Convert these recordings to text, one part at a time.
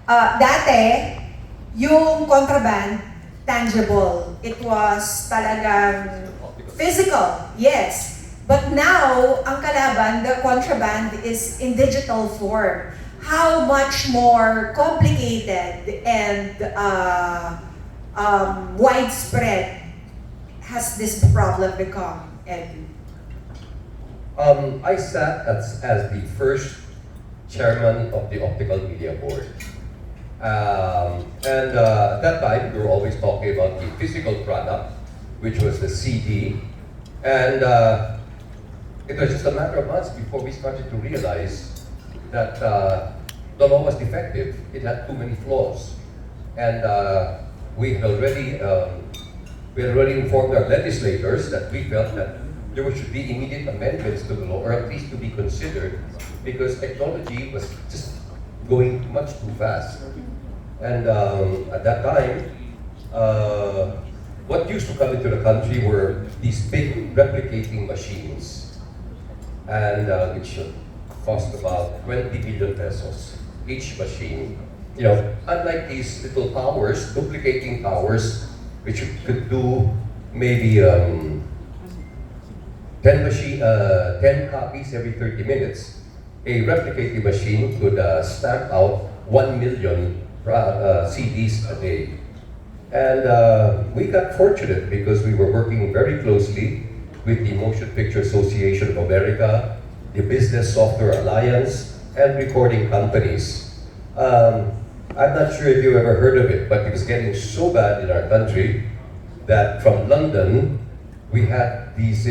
Dati, yung contraband, tangible. It was talagang physical, yes. But now, ang kalaban, the contraband is in digital form. How much more complicated and widespread has this problem become, Edu? I sat as the first chairman of the Optical Media Board. At that time, we were always talking about the physical product, which was the CD. And it was just a matter of months before we started to realize that the law was defective. It had too many flaws. And we had already informed our legislators that we felt that there should be immediate amendments to the law, or at least to be considered, because technology was just going much too fast. And at that time, what used to come into the country were these big replicating machines, and which cost about 20 million pesos each machine. You know, unlike these little towers, duplicating towers, which you could do maybe 10 copies every 30 minutes. A replicating machine could stamp out 1 million CDs a day. And we got fortunate because we were working very closely with the Motion Picture Association of America, the Business Software Alliance, and recording companies. I'm not sure if you ever heard of it, but it was getting so bad in our country that from London, we had these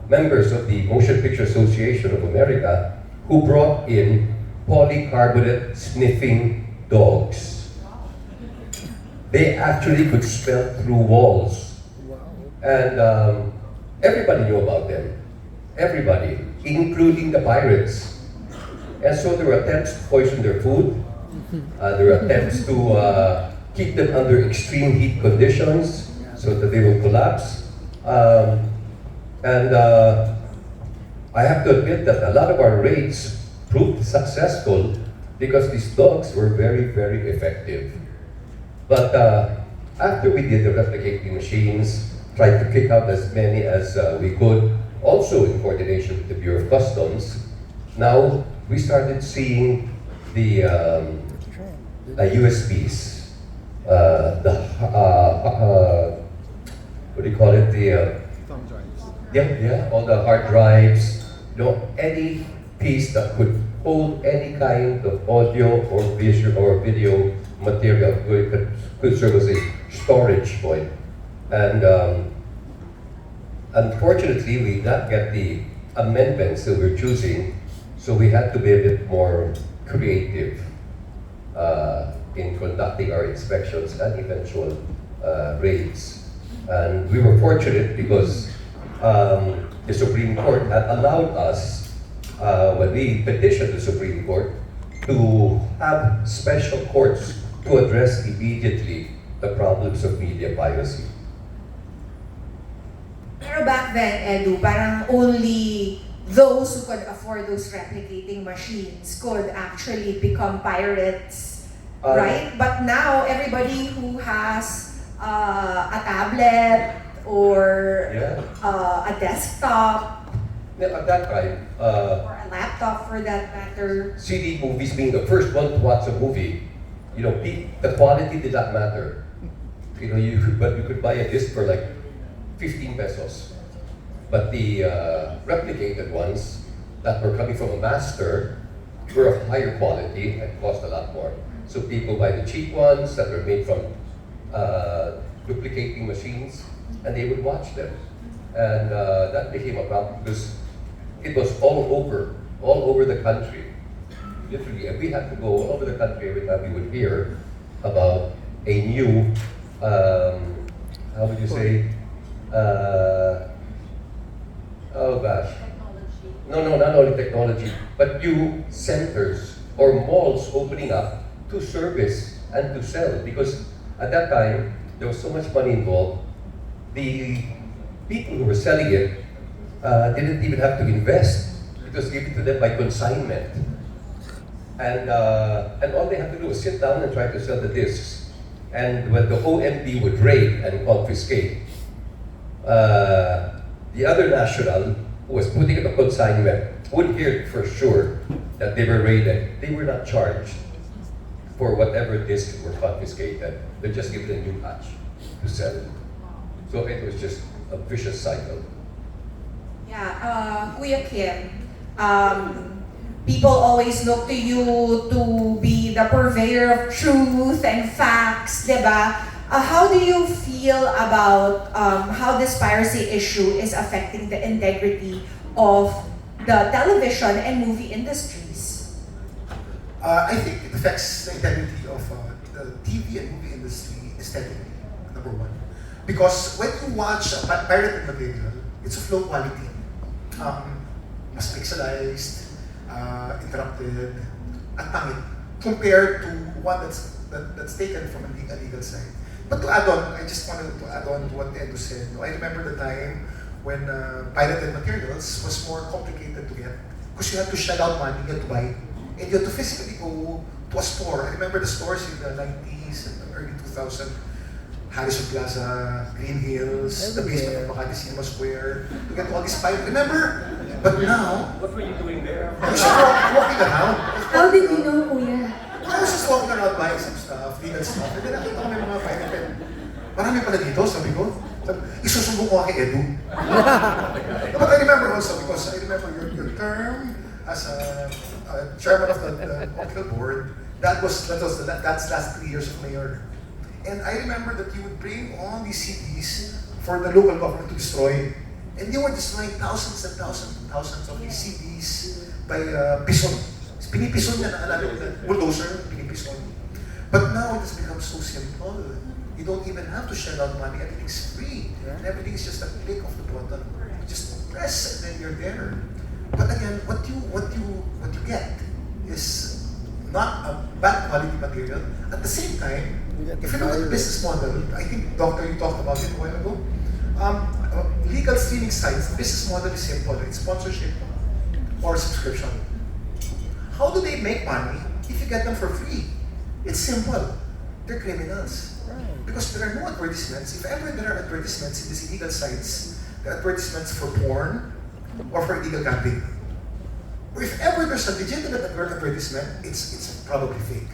members of the Motion Picture Association of America who brought in polycarbonate sniffing dogs. They actually could smell through walls. And everybody knew about them. Everybody, including the pirates. And so there were attempts to poison their food. There were attempts to keep them under extreme heat conditions so that they will collapse. I have to admit that a lot of our raids proved successful because these dogs were very, very effective. But after we did the replicating machines, tried to kick out as many as we could, also in coordination with the Bureau of Customs, now we started seeing the USBs, what do you call it? Thumb drives. Yeah, all the hard drives, you know, any piece that could hold any kind of audio or video material could serve as a storage point. And unfortunately, we did not get the amendments that we're choosing, so we had to be a bit more creative in conducting our inspections and eventual raids. And we were fortunate because the Supreme Court had allowed us, when we petitioned the Supreme Court, to have special courts to address immediately the problems of media piracy. Pero back then, Edu, parang only those who could afford those replicating machines could actually become pirates, right? But now, everybody who has a tablet or a desktop At that time, or a laptop for that matter, CD movies being the first one to watch a movie, you know, the quality did not matter. You know, but you could buy a disc for like 15 pesos. But the replicated ones that were coming from a master were of higher quality and cost a lot more. So people buy the cheap ones that were made from duplicating machines, and they would watch them. And that became a problem because it was all over the country. Literally, and we had to go all over the country every time we would hear about a new, how would you say, oh gosh. No, not only technology, but new centers or malls opening up to service and to sell. Because at that time, there was so much money involved. The people who were selling it didn't even have to invest. It was given to them by consignment. And all they have to do is sit down and try to sell the discs. And when the OMD would raid and confiscate, the other national who was putting in the consignment would hear for sure that they were raided. They were not charged for whatever discs were confiscated. They're just given a new batch to sell. So it was just a vicious cycle. Yeah, Kuya Kim, people always look to you to be the purveyor of truth and facts, diba? How do you feel about how this piracy issue is affecting the integrity of the television and movie industries? I think it affects the integrity of the TV and movie industry aesthetically, number one. Because when you watch pirated material, it's of low quality. Mas pixelized, interrupted, at pangit, compared to one that's taken from a legal side. But to add on, I just wanted to add on to what Edo said. I remember the time when pirated materials was more complicated to get because you had to shell out money, you had to buy, and you had to physically go to a store. I remember the stores in the 90s and the early 2000s. Harrison Plaza, Green Hills, the basement of Makati Cinema Square, to get all these pirates. Remember? But now, What were you doing there? I was just walking around. How did you know, Kuya? I was just walking around buying some stuff, legal stuff, and then nakita ko may mga pirated. Marami pala dito, sabi ko. Isusumbong ko kay Edu. But I remember also, because I remember your term as a chairman of the optical board, that's last 3 years of mayor. And I remember that you would bring all these CDs for the local government to destroy. And they were destroying thousands and thousands and thousands of these CDs by pison. Pinipison niya, naalala ko, bulldozer, pinipison. But now it has become so simple. You don't even have to shell out money, everything's free. And everything is just a click of the button. You just press and then you're there. But again, what you get is not a bad quality material. At the same time, if you look at the business model, I think, Doctor, you talked about it a while ago. Legal streaming sites, the business model is simple. It's sponsorship or subscription. How do they make money if you get them for free? It's simple. They're criminals. Because there are no advertisements. If ever there are advertisements in these illegal sites, the advertisements for porn or for illegal gambling. Or if ever there's a legitimate advertisement, it's probably fake.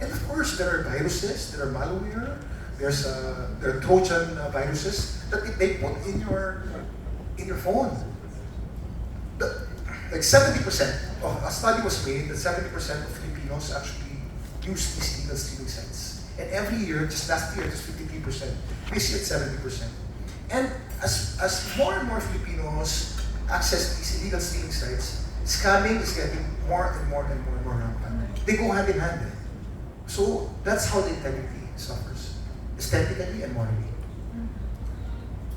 And of course, there are viruses, there are malware, there are Trojan viruses that they put in your phone. Like 70%, a study was made that 70% of Filipinos actually use these illegal streaming sites. And every year, just last year, just 53%. This year, it's 70%. And as more and more Filipinos access these illegal streaming sites, scamming is getting more and more and more and more rampant. They go hand in hand. So that's how the integrity suffers, aesthetically and morally.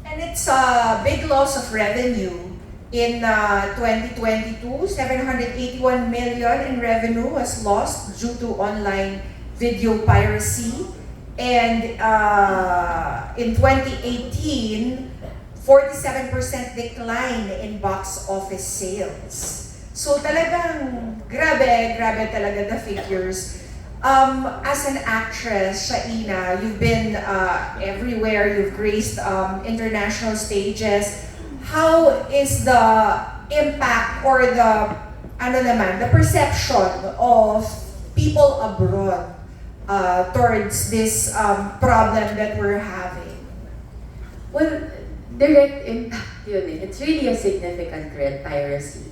And it's a big loss of revenue. In 2022, 781 million in revenue was lost due to online video piracy. And in 2018, 47% decline in box office sales. So talagang grabe talaga the figures. As an actress, Shaina, you've been everywhere, you've graced international stages. How is the impact or the perception of people abroad towards this problem that we're having? Well, direct impact yun eh. It's really a significant threat, piracy.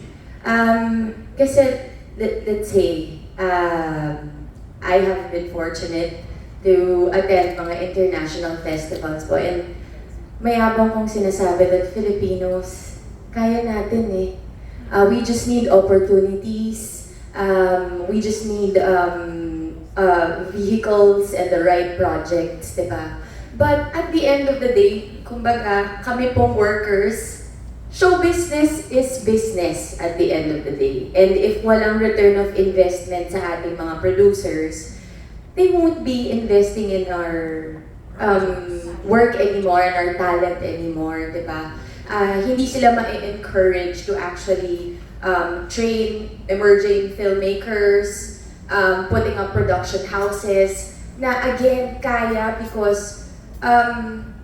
Kasi, let's say, I have been fortunate to attend mga international festivals po, and mayabang kong sinasabi that Filipinos, kaya natin eh. We just need opportunities, we just need vehicles and the right projects, diba? But at the end of the day, kumbaga, kami pong workers, show business is business at the end of the day. And if walang return of investment sa ating mga producers, they won't be investing in our work anymore, and our talent anymore, di ba? Hindi sila ma-encourage to actually train emerging filmmakers, putting up production houses na again kaya because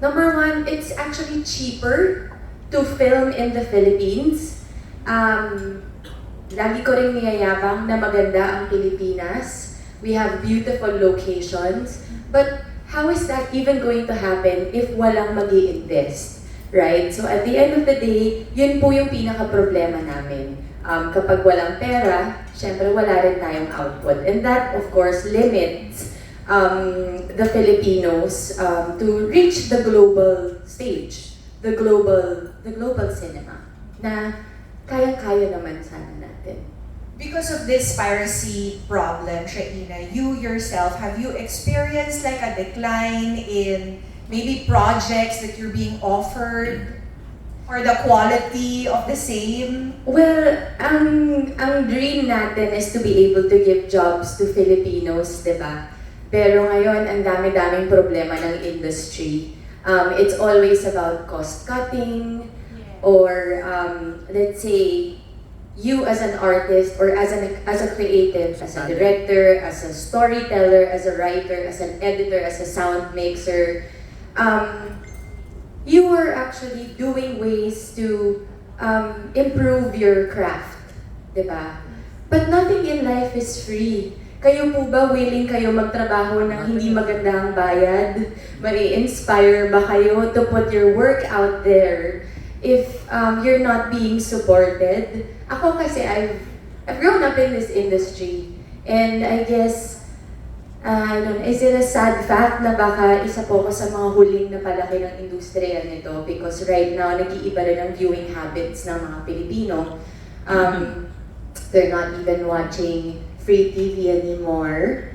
number one, it's actually cheaper to film in the Philippines. Lagi ko rin niyayabang na maganda ang Pilipinas. We have beautiful locations. But how is that even going to happen if walang mag-i-invest? Right? So at the end of the day, yun po yung pinaka-problema namin. Kapag walang pera, syempre wala rin tayong output. And that, of course, limits the Filipinos to reach the global stage, the global cinema, na kaya-kaya naman sana natin. Because of this piracy problem, Shaina, you yourself, have you experienced like a decline in maybe projects that you're being offered? Or the quality of the same? Well, ang dream natin is to be able to give jobs to Filipinos, di ba? Pero ngayon, ang dami-daming problema ng industry. It's always about cost cutting, or let's say, you as an artist, or as a creative, as a director, as a storyteller, as a writer, as an editor, as a sound mixer, you are actually doing ways to improve your craft, di ba? But nothing in life is free. Kayo po ba willing kayo magtrabaho ng hindi magandang bayad? Mai-inspire ba kayo to put your work out there if you're not being supported? Ako kasi I've grown up in this industry, and I guess is it a sad fact na baka isa po ko sa mga huling napalaki ng industriya nito, because right now, nag-iiba rin ang viewing habits ng mga Pilipino. They're not even watching free TV anymore.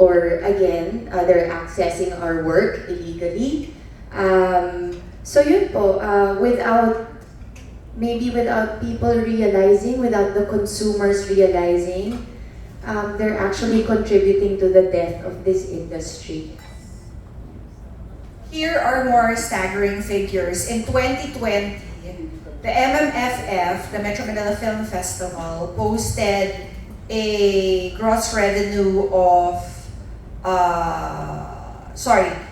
Or again, they're accessing our work illegally. So yun po, without people realizing, without the consumers realizing, they're actually contributing to the death of this industry. Here are more staggering figures. In 2020, the MMFF, the Metro Manila Film Festival, posted a gross revenue of,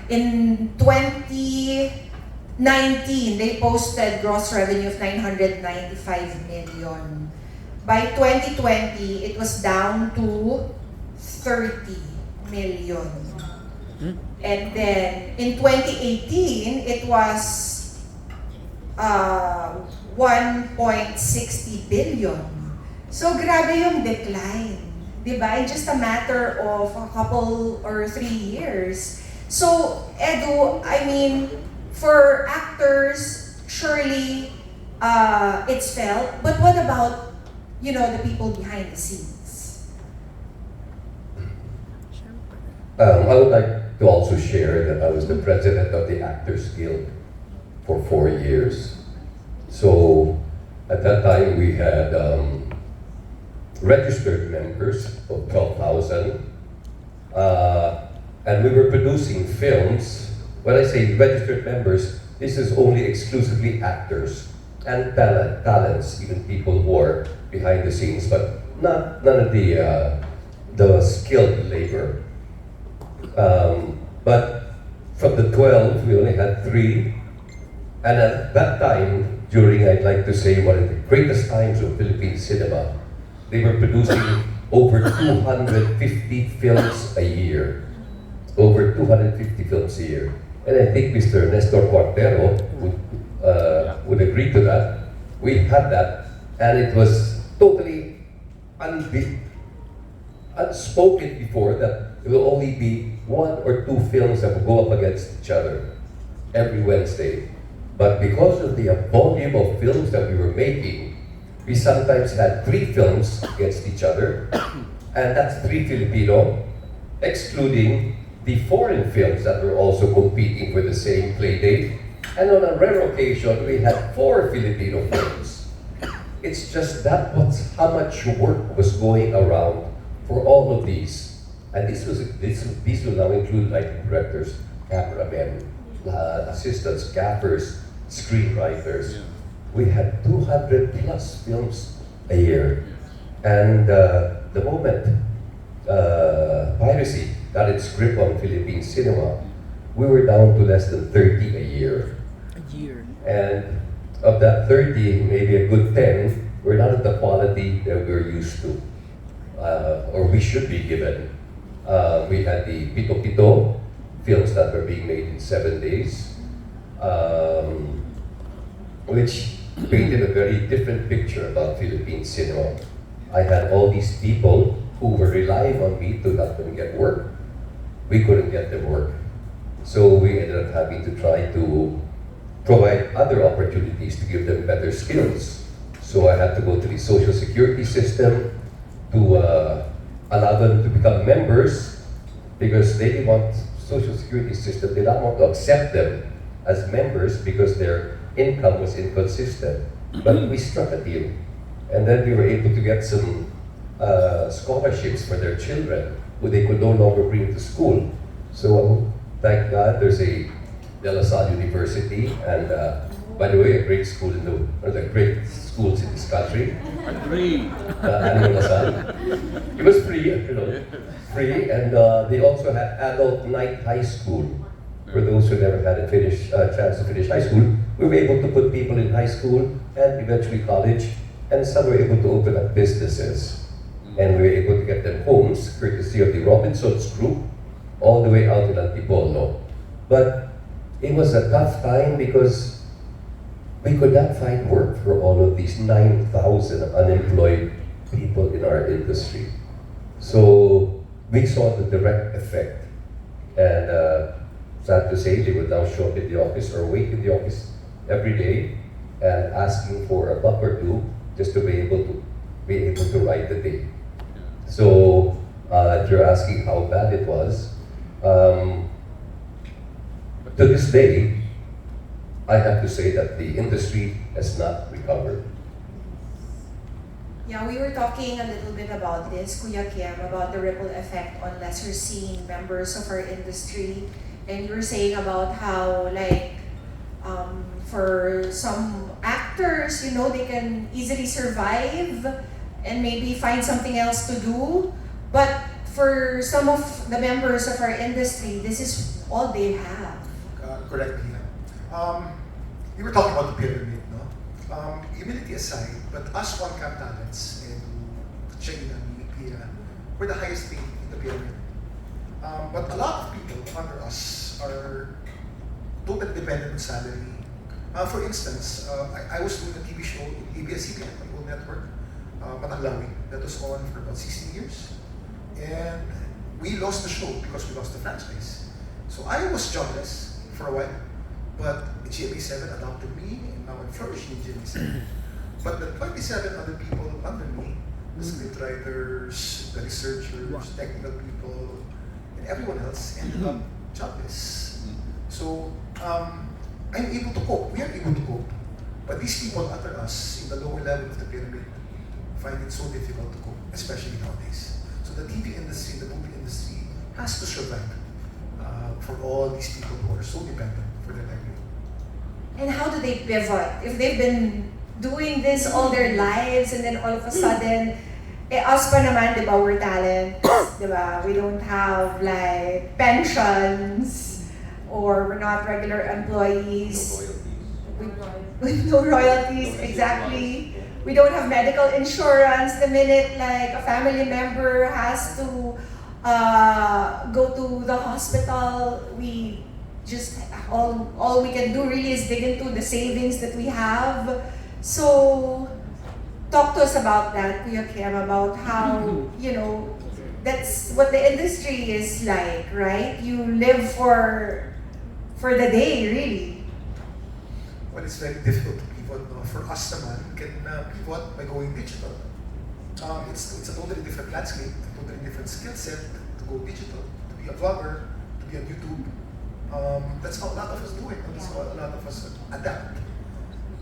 in 2019, they posted gross revenue of 995 million. By 2020, it was down to 30 million. And then in 2018, it was 1.60 billion. So grabe yung decline, di ba? In just a matter of a couple or 3 years. So, Edu, I mean, for actors, surely it's felt, but what about, you know, the people behind the scenes? I would like to also share that I was the president of the Actors Guild for 4 years. So at that time we had registered members of 12,000, and we were producing films. When I say registered members, this is only exclusively actors and talents, even people who are behind the scenes, but none of the skilled labor. But from the 12, we only had 3, and at that time, during, I'd like to say, one of the greatest times of Philippine cinema, they were producing over 250 films a year. Over 250 films a year. And I think Mr. Nestor Cuartero would agree to that. We had that, and it was totally unspoken before that there will only be 1 or 2 films that will go up against each other every Wednesday. But because of the volume of films that we were making, we sometimes had 3 films against each other, and that's 3 Filipino, excluding the foreign films that were also competing for the same play date. And on a rare occasion, we had 4 Filipino films. It's just that was how much work was going around for all of these. And these will now include like directors, cameramen, assistants, gaffers, screenwriters. We had 200 plus films a year. And the moment piracy got its grip on Philippine cinema, we were down to less than 30 a year. And of that 30, maybe a good 10, we're not at the quality that we're used to, or we should be given. We had the Pito Pito films that were being made in 7 days, which painted a very different picture about Philippine cinema. I had all these people who were relying on me to help them get work. We couldn't get them work. So we ended up having to try to provide other opportunities to give them better skills. So I had to go to the social security system to allow them to become members, because they didn't want social security system, they don't want to accept them as members because their income was inconsistent. But we struck a deal, and then we were able to get some scholarships for their children who they could no longer bring to school. So thank God there's a De La Salle University, and by the way, a great school in one of the great schools in this country. Agree. Annual La Salle. It was free, free, and they also had adult night high school for those who never had a chance to finish high school. We were able to put people in high school and eventually college, and some were able to open up businesses. And we were able to get them homes, courtesy of the Robinsons Group, all the way out in Antipolo. But it was a tough time because we could not find work for all of these 9,000 unemployed people in our industry. So we saw the direct effect. And sad to say, they would now show up in the office or wait in the office every day and asking for a buck or two just to be able to ride the day. So if you're asking how bad it was, to this day, I have to say that the industry has not recovered. Yeah, we were talking a little bit about this, Kuya Kim, about the ripple effect on lesser seen members of our industry. And you were saying about how, like, for some actors, you know, they can easily survive and maybe find something else to do. But for some of the members of our industry, this is all they have. Correct, Tina. You were talking about the pyramid, no? Humility aside, but us on-cam talents and Shaina, Kuya, we're the highest paid in the pyramid. But a lot of people under us are totally dependent on salary. For instance, I was doing a TV show in ABS-CBN, my own network, Magdayao, that was on for about 16 years. And we lost the show because we lost the franchise. So I was jobless for a while, but GMA7 adopted me, and now I'm flourishing in GMA7. But the 27 other people under me, the scriptwriters, the researchers, technical people, and everyone else ended up jobless. So I'm able to cope, we are able to cope. But these people under us in the lower level of the pyramid find it so difficult to cope, especially nowadays. So the TV industry, the movie industry has to survive for all these people who are so dependent for their livelihood. And how do they pivot? If they've been doing this all their lives and then all of a sudden, us pa naman, di ba, we're talent, di ba? We don't have like pensions or we're not regular employees. With no royalties, exactly. We don't have medical insurance. The minute like a family member has to go to the hospital, we just all we can do really is dig into the savings that we have. So talk to us about that, Kuya Kim, about how, you know, that's what the industry is like, right? You live for the day, really. Well, it's very difficult to pivot. No? For us naman, we can pivot by going digital. It's a totally different landscape, a totally different skill set to go digital, to be a vlogger, to be on YouTube. That's how a lot of us do it. That's how a lot of us adapt.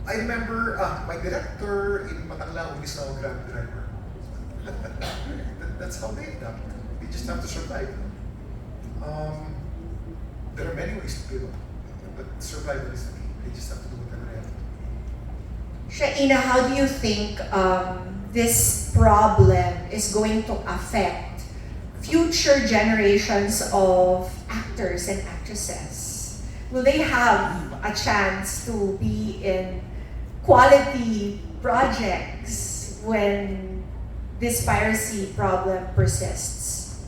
I remember my director in Magdayao is now a Grab driver. That's how they adapt. They just have to survive. There are many ways to pivot, but survival is the key. They just have to do whatever they have to do. Shaina, how do you think this problem is going to affect future generations of actors and actresses? Will they have a chance to be in quality projects when this piracy problem persists?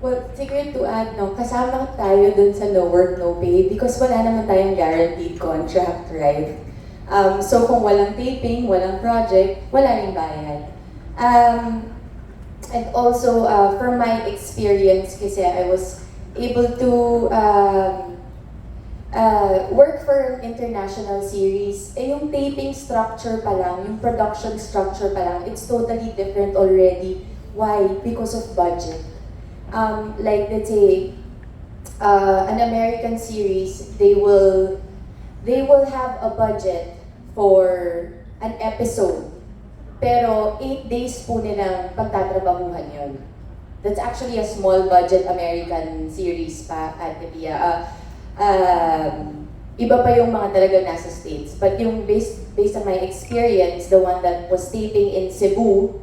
Well, siguro to add, no, kasama tayo dun sa no work, no pay because wala naman tayong guaranteed contract, right? So kung walang taping, walang project, wala ring bayad. And also, from my experience, kasi I was able to work for an international series, yung taping structure pa lang, yung production structure pa lang, it's totally different already. Why? Because of budget. Like let's say, an American series, they will have a budget for an episode. Pero 8 days po nilang pagtatrabahuhan yun. That's actually a small budget American series pa at iba pa yung mga talaga nasa States. But yung based on my experience, the one that was taping in Cebu,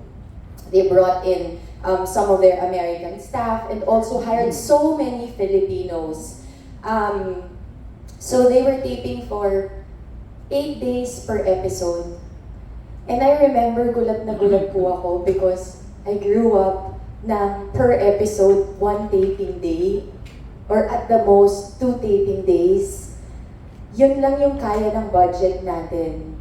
they brought in some of their American staff and also hired so many Filipinos. So they were taping for 8 days per episode. And I remember gulat na gulat po ako because I grew up na per episode 1 taping day or at the most 2 taping days. Yun lang yung kaya ng budget natin.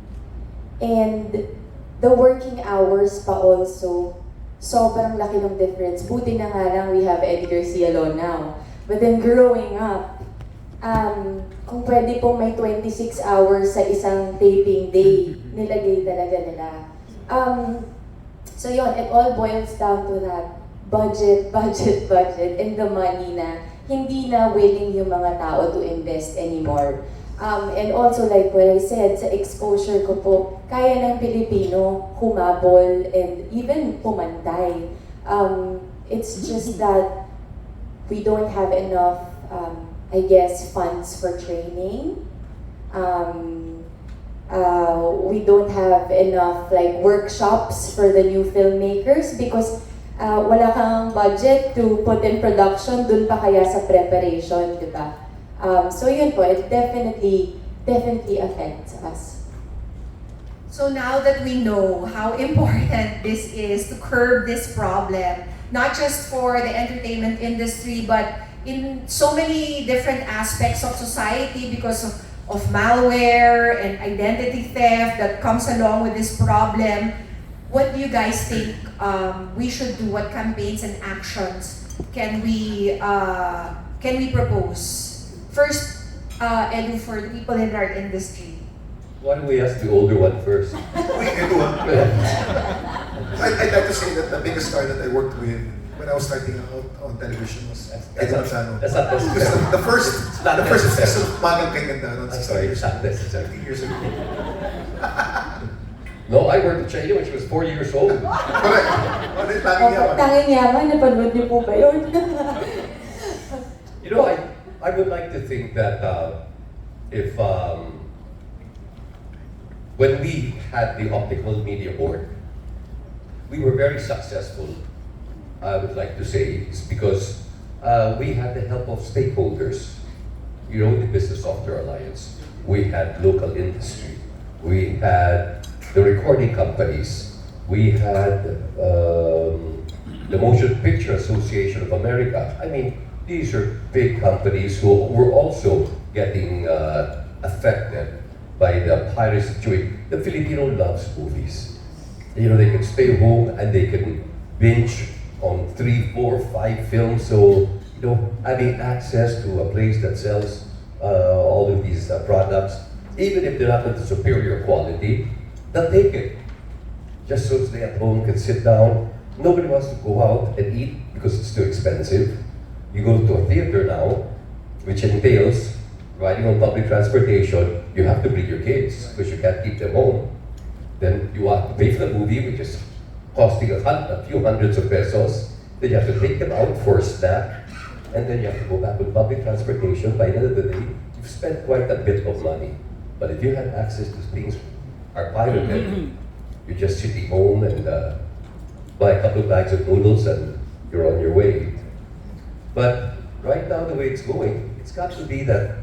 And the working hours pa also, sobrang laki ng difference. Buti na nga lang we have Eddie Garcia Law now. But then growing up, kung pwede po may 26 hours sa isang taping day, nilagay talaga nila. So yun, it all boils down to that budget, and the money na hindi na willing yung mga tao to invest anymore. And also like what I said, sa exposure ko po, kaya ng Pilipino humabol and even pumantay. It's just that we don't have enough I guess, funds for training. We don't have enough like workshops for the new filmmakers because wala kang budget to put in production, dun pa kaya sa preparation, di ba? So yun po, it definitely affects us. So now that we know how important this is to curb this problem, not just for the entertainment industry, but in so many different aspects of society because of malware and identity theft that comes along with this problem, what do you guys think we should do? What campaigns and actions can we propose? First, Edu, for the people in our industry. Why don't we ask the older one first? Wait, Edu, I'd like to say that the biggest star that I worked with when I was starting out on television was Manzano. That's not necessary. The first season of Magang Kaigandanon, I'm sorry, it's not necessary. 15 years ago. No, I worked with Shaina when she was 4 years old. Correct. Oh, then Tanging Yaman. Tanging Yaman, napanood niyo po ba yun? You know, I would like to think that if when we had the optical media board, we were very successful. I would like to say is because we had the help of stakeholders. You know, the Business Software Alliance. We had local industry. We had the recording companies. We had the Motion Picture Association of America. I mean, these are big companies who were also getting affected by the piracy situation. The Filipino loves movies. You know, they can stay home and they can binge on 3, 4, 5 films. So, you know, having access to a place that sells all of these products, even if they're not of the superior quality, they'll take it. Just so they at home can sit down. Nobody wants to go out and eat because it's too expensive. You go to a theater now, which entails riding on public transportation, you have to bring your kids because you can't keep them home. Then you have to pay for the movie, which is costing a few hundreds of pesos. Then you have to take them out for a snack, and then you have to go back with public transportation. By the end of the day, you've spent quite a bit of money. But if you had access to things are pirated, You're just sitting home and buy a couple of bags of noodles and you're on your way. But right now, the way it's going, it's got to be that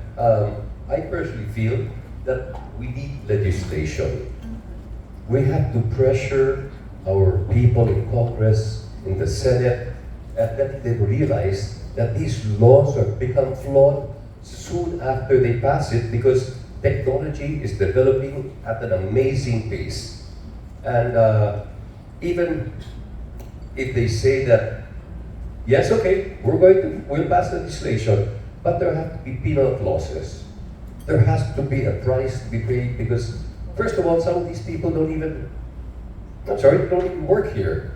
I personally feel that we need legislation. We have to pressure our people in Congress, in the Senate, and let them realize that these laws have become flawed soon after they pass it because technology is developing at an amazing pace. And even if they say that, yes, okay, we'll pass legislation, but there have to be penal clauses. There has to be a price to be paid because, first of all, some of these people don't even work here.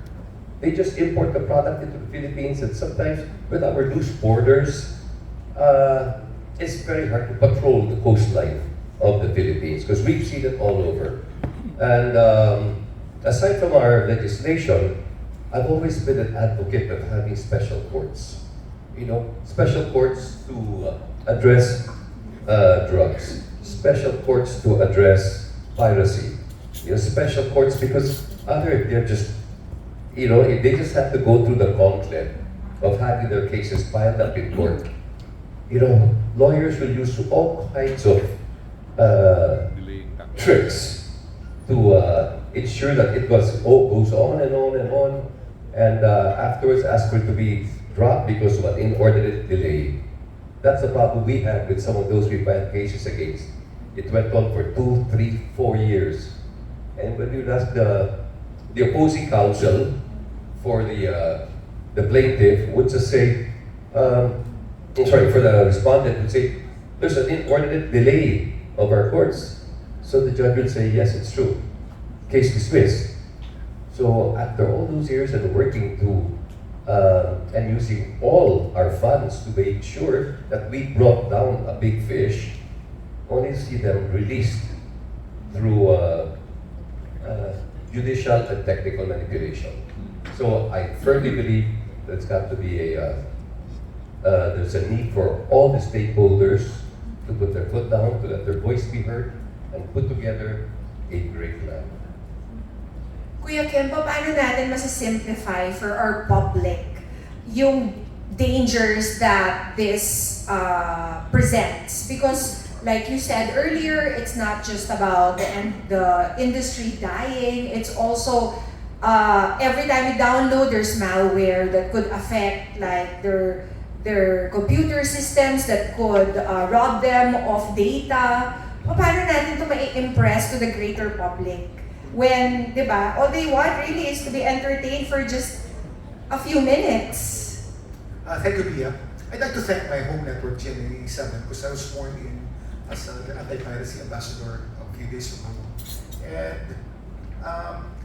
They just import the product into the Philippines, and sometimes with our loose borders, it's very hard to patrol the coastline of the Philippines because we've seen it all over. And aside from our legislation, I've always been an advocate of having special courts. You know, special courts to address drugs, special courts to address piracy. You know, special courts because they're just, you know, if they just have to go through the gauntlet of having their cases piled up in court. You know, lawyers will use all kinds of tricks to ensure that it goes on and on and on, and afterwards ask for it to be dropped because of an inordinate delay. That's the problem we have with some of those we filed cases against. It went on for 2, 3, 4 years. And when you ask the opposing counsel for the plaintiff would just say, for the respondent would say, there's an inordinate delay of our courts. So the judge would say, yes, it's true. Case dismissed. So after all those years and working to and using all our funds to make sure that we brought down a big fish, only see them released through judicial and technical manipulation. So I firmly believe there's got to be there's a need for all the stakeholders to put their foot down, to let their voice be heard, and put together a great plan. Kuya Kim, paano natin masisimplify for our public yung dangers that this presents? Because like you said earlier, it's not just about the industry dying, it's also every time you download, there's malware that could affect like their computer systems that could rob them of data. Paano natin ito mai-impress to the greater public? When, di ba, all they want really is to be entertained for just a few minutes. Thank you, Pia. I'd like to thank my home network, GMA 7, because I was sworn in as the anti-piracy ambassador a few days ago. And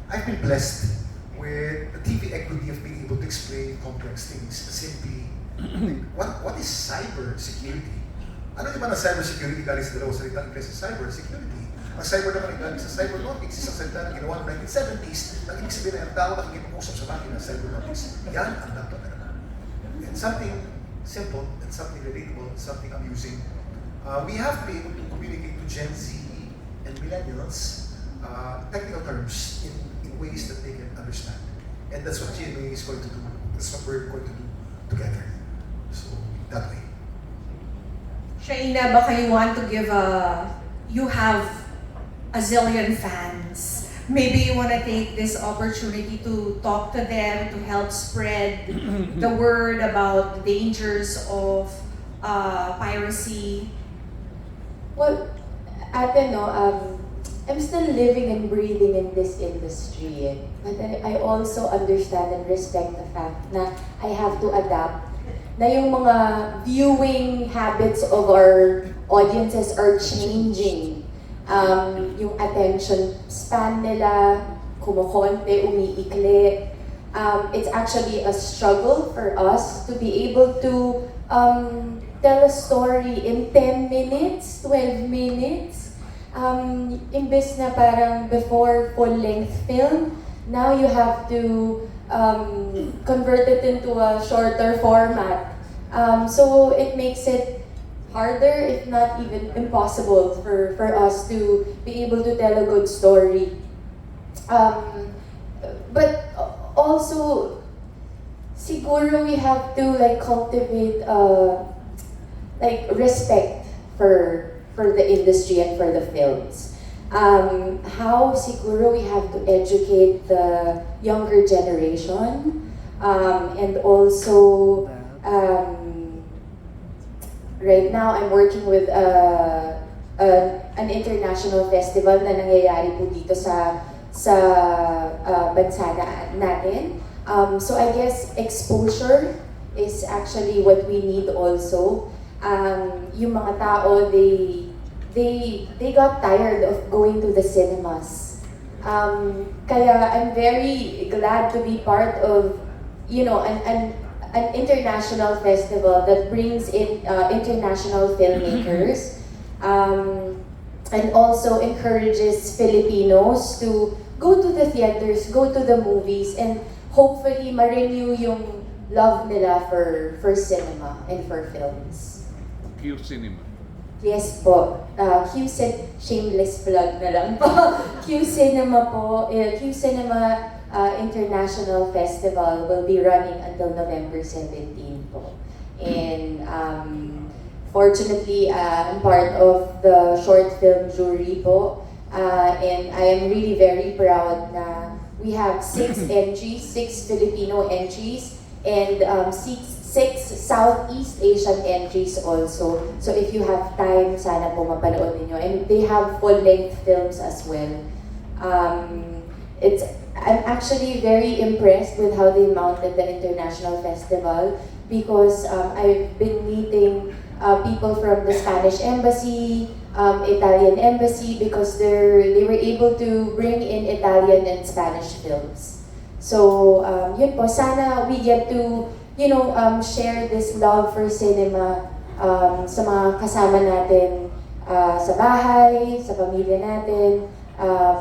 I've been blessed with the TV equity of being able to explain complex things simply. What is cyber security? Ano naman ang cyber security galing sa dalawang salita ng cyber security? Ang cyber naman ay galing sa cybernautics, isang salita na ginawa ng 1970s, na ibig sabihin na ang tao na nakikipag-usap sa makina ng cybernautics. Yan ang dapat na naman. And something simple, and something relatable, and something amusing. We have to be able to communicate to Gen Z and millennials technical terms in ways that they can understand. And that's what GMA is going to do. That's what we're going to do together. So, that way. Shaina, baka you want to give you have a zillion fans. Maybe you want to take this opportunity to talk to them, to help spread the word about the dangers of piracy. Well, ate, no, I'm still living and breathing in this industry. But I also understand and respect the fact na I have to adapt. Na yung mga viewing habits of our audiences are changing. Yung attention span nila, kumukonti, umiikli. It's actually a struggle for us to be able to tell a story in 10 minutes, 12 minutes. Imbes na parang before full-length film, now you have to convert it into a shorter format. So it makes it harder, if not even impossible, for us to be able to tell a good story. But also, siguro we have to like cultivate like respect for the industry and for the films. How siguro we have to educate the younger generation, and also right now I'm working with an international festival na nangyayari po dito sa bansa natin. So I guess exposure is actually what we need also. Yung mga tao, they got tired of going to the cinemas. Kaya I'm very glad to be part of, you know, an international festival that brings in international filmmakers, and also encourages Filipinos to go to the theaters, go to the movies, and hopefully ma-renew yung love nila for cinema and for films. Q Cinema. Yes po. Shameless plug na lang po. Q Cinema po. Q Cinema International Festival will be running until November 17 po. And fortunately, I'm part of the short film jury po. And I am really very proud na we have 6 entries, 6 Filipino entries, and 6 Southeast Asian entries also. So if you have time, sana po mapanood ninyo. And they have full-length films as well. I'm actually very impressed with how they mounted the international festival, because I've been meeting people from the Spanish Embassy, Italian Embassy, because they were able to bring in Italian and Spanish films. So yun po, sana we get to, you know, share this love for cinema sa mga kasama natin sa bahay, sa pamilya natin,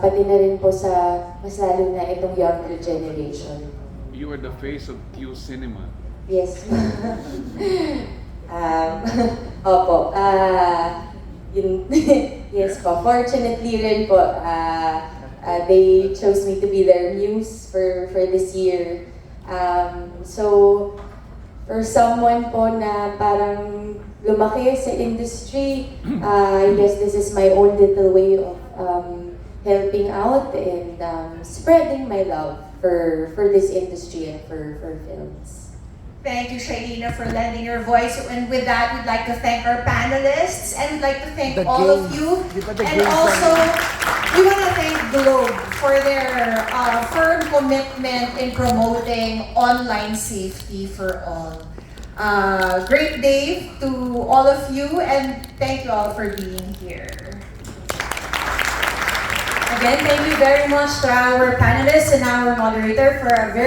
pati na rin po sa mas lalo na itong younger generation. You are the face of Q Cinema. Yes. Opo. Yes po. Fortunately rin po, they chose me to be their muse for this year. So, for someone po na parang lumaki sa industry, I guess this is my own little way of helping out and spreading my love for this industry and for films. Thank you, Shaina, for lending your voice. And with that, we'd like to thank our panelists, and we'd like to thank all of you. And also, we want to thank Globe for their firm commitment in promoting online safety for all. Great day to all of you, and thank you all for being here. Again, thank you very much to our panelists and our moderator for a very